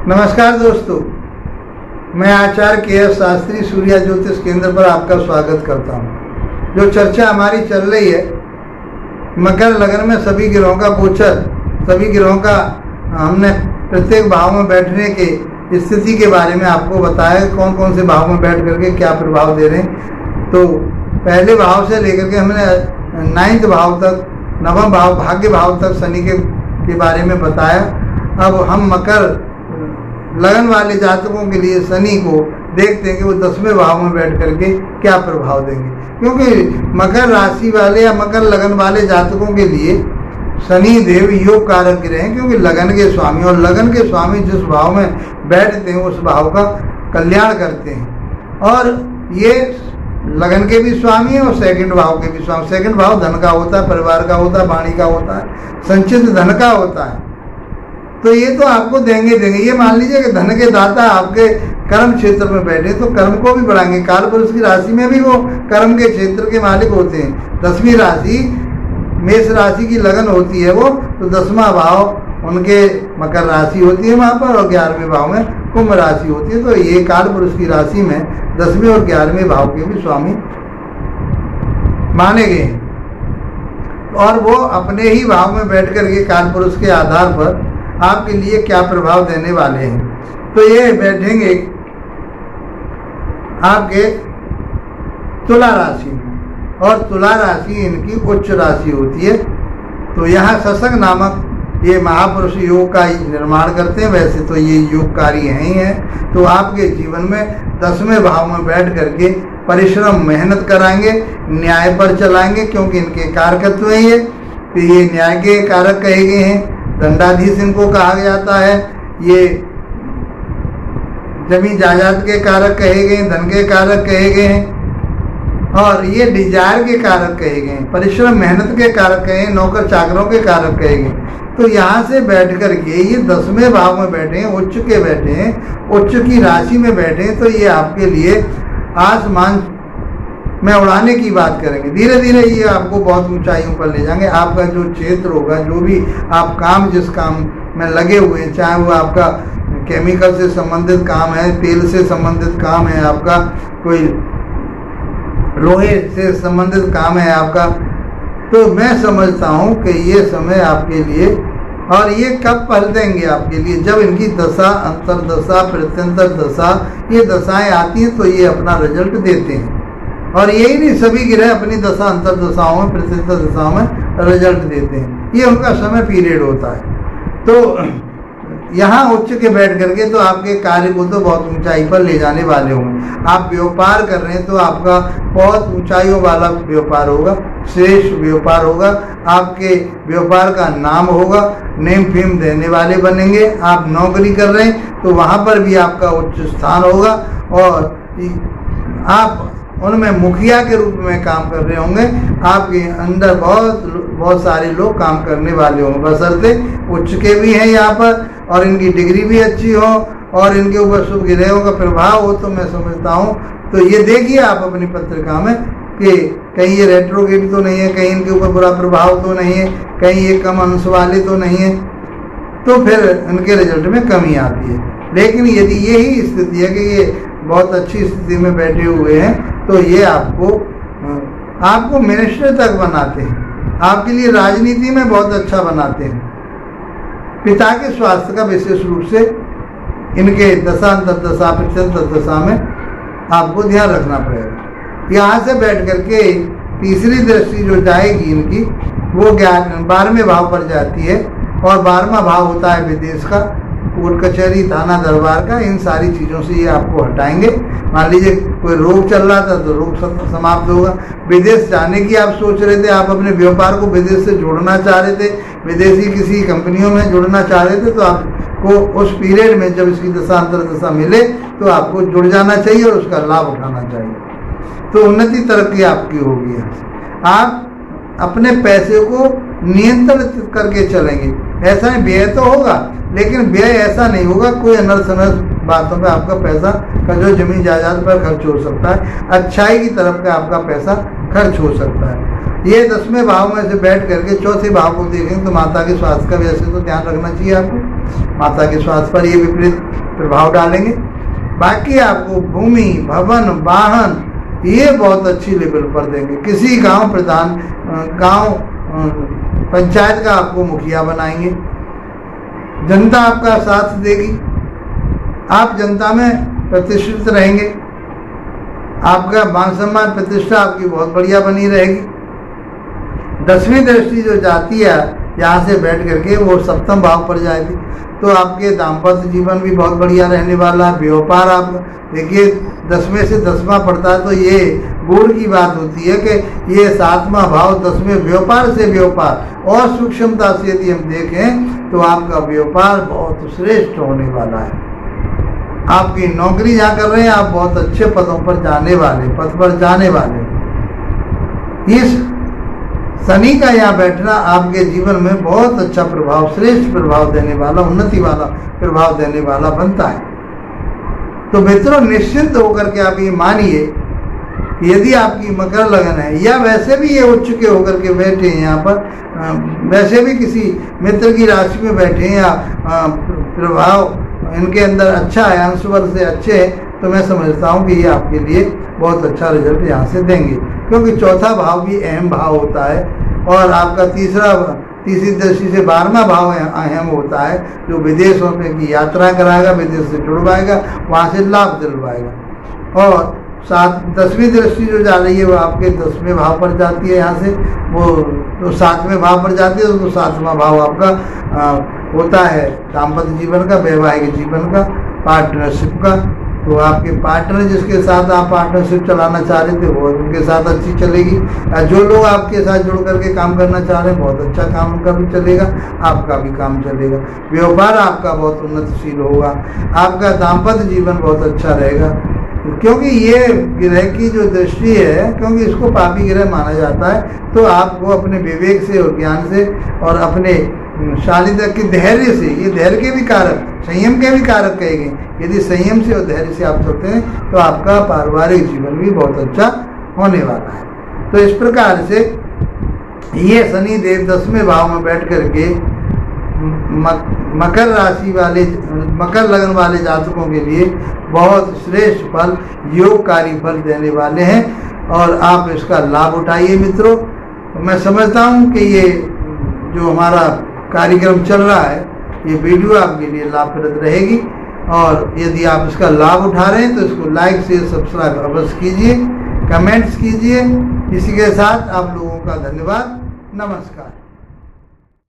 नमस्कार दोस्तों, मैं आचार्य के.एस. शास्त्री सूर्या ज्योतिष केंद्र पर आपका स्वागत करता हूं। जो चर्चा हमारी चल रही है मकर लगन में सभी ग्रहों का गोचर, सभी ग्रहों का हमने प्रत्येक भाव में बैठने के स्थिति के बारे में आपको बताया, कौन कौन से भाव में बैठ करके क्या प्रभाव दे रहे हैं। तो पहले भाव से लेकर के हमने 9वें भाव तक, 9वां भाव भाग्य भाव तक शनि के बारे में बताया। अब हम मकर लगन वाले जातकों के लिए शनि को देखते हैं कि वो 10वें भाव में बैठ करके क्या प्रभाव देंगे, क्योंकि मकर राशि वाले या मकर लगन वाले जातकों के लिए शनि देव योग कारक ग्रह हैं, क्योंकि लगन के स्वामी, और लगन के स्वामी जिस भाव में बैठते हैं उस भाव का कल्याण करते हैं। और ये लगन के भी स्वामी है और सेकंड भाव के भी स्वामी। सेकंड भाव धन का होता है, परिवार का होता है, वाणी का होता है, संचित धन का होता है। तो ये तो आपको देंगे। ये मान लीजिए कि धन के दाता आपके कर्म क्षेत्र में बैठे तो कर्म को भी बढ़ाएंगे। काल पुरुष की राशि में भी वो कर्म के क्षेत्र के मालिक होते हैं। 10वीं राशि मेष राशि की लगन होती है वो, तो 10वां भाव उनके मकर राशि होती है वहाँ पर, और 11वें भाव में कुंभ राशि होती है। तो ये काल पुरुष की राशि में 10वें और 11वें भाव के भी स्वामी माने गए हैं। और वो अपने ही भाव में बैठ करके काल पुरुष के आधार पर आपके लिए क्या प्रभाव देने वाले हैं। तो ये बैठेंगे आपके तुला राशि में, और तुला राशि इनकी उच्च राशि होती है। तो यहाँ शशंक नामक ये महापुरुष योग का निर्माण करते हैं। वैसे तो ये योगकारी हैं ही हैं। तो आपके जीवन में 10वें भाव में बैठ करके परिश्रम मेहनत कराएंगे, न्याय पर चलाएंगे, क्योंकि इनके कारकत्व हैं ये। तो ये न्याय के कारक कहे गए हैं। दंडाधीश इनको कहा जाता है। ये जमीन जायदाद के कारक कहे गए, धन के कारक कहे गए हैं, और ये डिजायर के कारक कहे गए, परिश्रम मेहनत के कारक कहे, नौकर चाकरों के कारक कहे गए। तो यहाँ से बैठ करके ये 10वें भाव में बैठे हैं, उच्च के बैठे हैं, उच्च की राशि में बैठे हैं। तो ये आपके लिए आसमान में उड़ाने की बात करेंगे। धीरे धीरे ये आपको बहुत ऊंचाइयों पर ले जाएंगे। आपका जो क्षेत्र होगा, जो भी आप काम जिस काम में लगे हुए हैं, चाहे वो आपका केमिकल से संबंधित काम है, तेल से संबंधित काम है, आपका कोई लोहे से संबंधित काम है आपका, तो मैं समझता हूँ कि ये समय आपके लिए, और ये कब फल देंगे आपके लिए, जब इनकी दशा, अंतरदशा, प्रत्यंतर दशा, ये दशाएं आती हैं तो ये अपना रिजल्ट देते हैं। और यही नहीं, सभी ग्रह अपनी दशा, अंतरदशाओं में, प्रत्यंतर दशाओं में रिजल्ट देते हैं। ये उनका समय पीरियड होता है। तो यहाँ उच्च के बैठ करके तो आपके कार्य को तो बहुत ऊंचाई पर ले जाने वाले होंगे। आप व्यापार कर रहे हैं तो आपका बहुत ऊंचाइयों वाला व्यापार होगा, श्रेष्ठ व्यापार होगा। आपके व्यापार का नाम होगा, नेम फेम देने वाले बनेंगे। आप नौकरी कर रहे हैं तो वहाँ पर भी आपका उच्च स्थान होगा, और आप उनमें मुखिया के रूप में काम कर रहे होंगे। आपके अंदर बहुत सारे लोग काम करने वाले होंगे, बशर्ते उच्च के भी हैं यहाँ पर, और इनकी डिग्री भी अच्छी हो, और इनके ऊपर शुभ ग्रहों का प्रभाव हो। तो मैं समझता हूँ, तो ये देखिए आप अपनी पत्रिका में कि कहीं ये रेट्रोगेट तो नहीं है, कहीं इनके ऊपर बुरा प्रभाव तो नहीं है, कहीं ये कम अंश वाले तो नहीं है, तो फिर इनके रिजल्ट में कमी आती है। लेकिन यदि यही स्थिति है कि ये बहुत अच्छी स्थिति में बैठे हुए हैं, तो ये आपको मिनिस्टर तक बनाते हैं, आपके लिए राजनीति में बहुत अच्छा बनाते हैं। पिता के स्वास्थ्य का विशेष रूप से इनके दशा, अंतरदशा, प्रत्यंतर दशा में आपको ध्यान रखना पड़ेगा। यहाँ से बैठ करके तीसरी दृष्टि जो जाएगी इनकी, वो 12वें भाव पर जाती है, और 12वां भाव होता है विदेश का, कोर्ट कचहरी, थाना दरबार का। इन सारी चीज़ों से ये आपको हटाएंगे। मान लीजिए कोई रोग चल रहा था तो रोग समाप्त होगा। विदेश जाने की आप सोच रहे थे, आप अपने व्यापार को विदेश से जोड़ना चाह रहे थे, विदेशी किसी कंपनियों में जुड़ना चाह रहे थे, तो आपको उस पीरियड में जब इसकी दशा अंतरदशा मिले तो आपको जुड़ जाना चाहिए और उसका लाभ उठाना चाहिए। तो उन्नति तरक्की आपकी होगी। आप अपने पैसे को नियंत्रित करके चलेंगे। ऐसा नहीं, व्यय तो होगा, लेकिन व्यय ऐसा नहीं होगा कोई अनर्थ बातों पे आपका पैसा का जो जमीन जायदाद पर खर्च हो सकता है, अच्छाई की तरफ का आपका पैसा खर्च हो सकता है। ये 10वें भाव में से बैठ करके चौथे भाव को देखेंगे तो माता के स्वास्थ्य का वैसे तो ध्यान रखना चाहिए आपको, माता के स्वास्थ्य पर ये विपरीत प्रभाव डालेंगे। बाकी आपको भूमि, भवन, वाहन ये बहुत अच्छी लेवल पर देंगे। किसी गांव प्रधान, गांव पंचायत का आपको मुखिया बनाएंगे, जनता आपका साथ देगी, आप जनता में प्रतिष्ठित रहेंगे, आपका मान सम्मान प्रतिष्ठा आपकी बहुत बढ़िया बनी रहेगी। 10वीं दृष्टि जो जाती है यहाँ से बैठ करके वो 7वें भाव पर जाएगी, तो आपके दाम्पत्य जीवन भी बहुत बढ़िया रहने वाला है। व्यापार आप देखिए 10वें से 10वां पड़ता है तो ये गुण की बात होती है कि ये 7वां भाव 10वें व्यापार से व्यापार और सूक्ष्मता से यदि हम देखें तो आपका व्यापार बहुत श्रेष्ठ होने वाला है। आपकी नौकरी जहाँ कर रहे हैं आप बहुत अच्छे पदों पर जाने वाले, पद पर जाने वाले। इस शनि का यहाँ बैठना आपके जीवन में बहुत अच्छा प्रभाव, श्रेष्ठ प्रभाव देने वाला, उन्नति वाला प्रभाव देने वाला बनता है। तो मित्रों निश्चिंत होकर के आप ये मानिए यदि आपकी मकर लगन है या वैसे भी ये उच्च के होकर के बैठे हैं यहाँ पर, वैसे भी किसी मित्र की राशि में बैठे हैं या प्रभाव इनके अंदर अच्छा है, अंश बल से अच्छे हैं, तो मैं समझता हूँ कि ये आपके लिए बहुत अच्छा रिजल्ट यहाँ से देंगे, क्योंकि चौथा भाव भी अहम भाव होता है और आपका तीसरी दृष्टि से 12वां भाव अहम होता है, जो विदेशों में की यात्रा कराएगा, विदेश से जुड़वाएगा, वहाँ से लाभ दिलवाएगा। और 10वीं दृष्टि जो जा रही है वो आपके 10वें भाव पर जाती है, यहाँ से वो तो 7वें भाव पर जाती है, तो 7वां भाव आपका होता है दाम्पत्य जीवन का, वैवाहिक जीवन का, पार्टनरशिप का। तो आपके पार्टनर जिसके साथ आप पार्टनरशिप चलाना चाह रहे थे वो उनके साथ अच्छी चलेगी। जो लोग आपके साथ जुड़ करके काम करना चाह रहे हैं बहुत अच्छा काम उनका भी चलेगा, आपका भी काम चलेगा। व्यापार आपका बहुत उन्नतशील होगा, आपका दाम्पत्य जीवन बहुत अच्छा रहेगा, क्योंकि ये ग्रह की जो दृष्टि है, क्योंकि इसको पापी ग्रह माना जाता है, तो आपको अपने विवेक से और ज्ञान से और अपने शालीनता के धैर्य से, ये धैर्य के भी कारक, संयम के भी कारक कहे गए। यदि संयम से और धैर्य से आप चलते हैं तो आपका पारिवारिक जीवन भी बहुत अच्छा होने वाला है। तो इस प्रकार से ये शनि देव 10वें भाव में बैठ करके मकर राशि वाले, मकर लगन वाले जातकों के लिए बहुत श्रेष्ठ फल, योगकारी फल देने वाले हैं और आप इसका लाभ उठाइए मित्रों। मैं समझता हूँ कि ये जो हमारा कार्यक्रम चल रहा है ये वीडियो आपके लिए लाभप्रद रहेगी और यदि आप इसका लाभ उठा रहे हैं तो इसको लाइक शेयर सब्सक्राइब अवश्य कीजिए, कमेंट्स कीजिए। इसी के साथ आप लोगों का धन्यवाद, नमस्कार।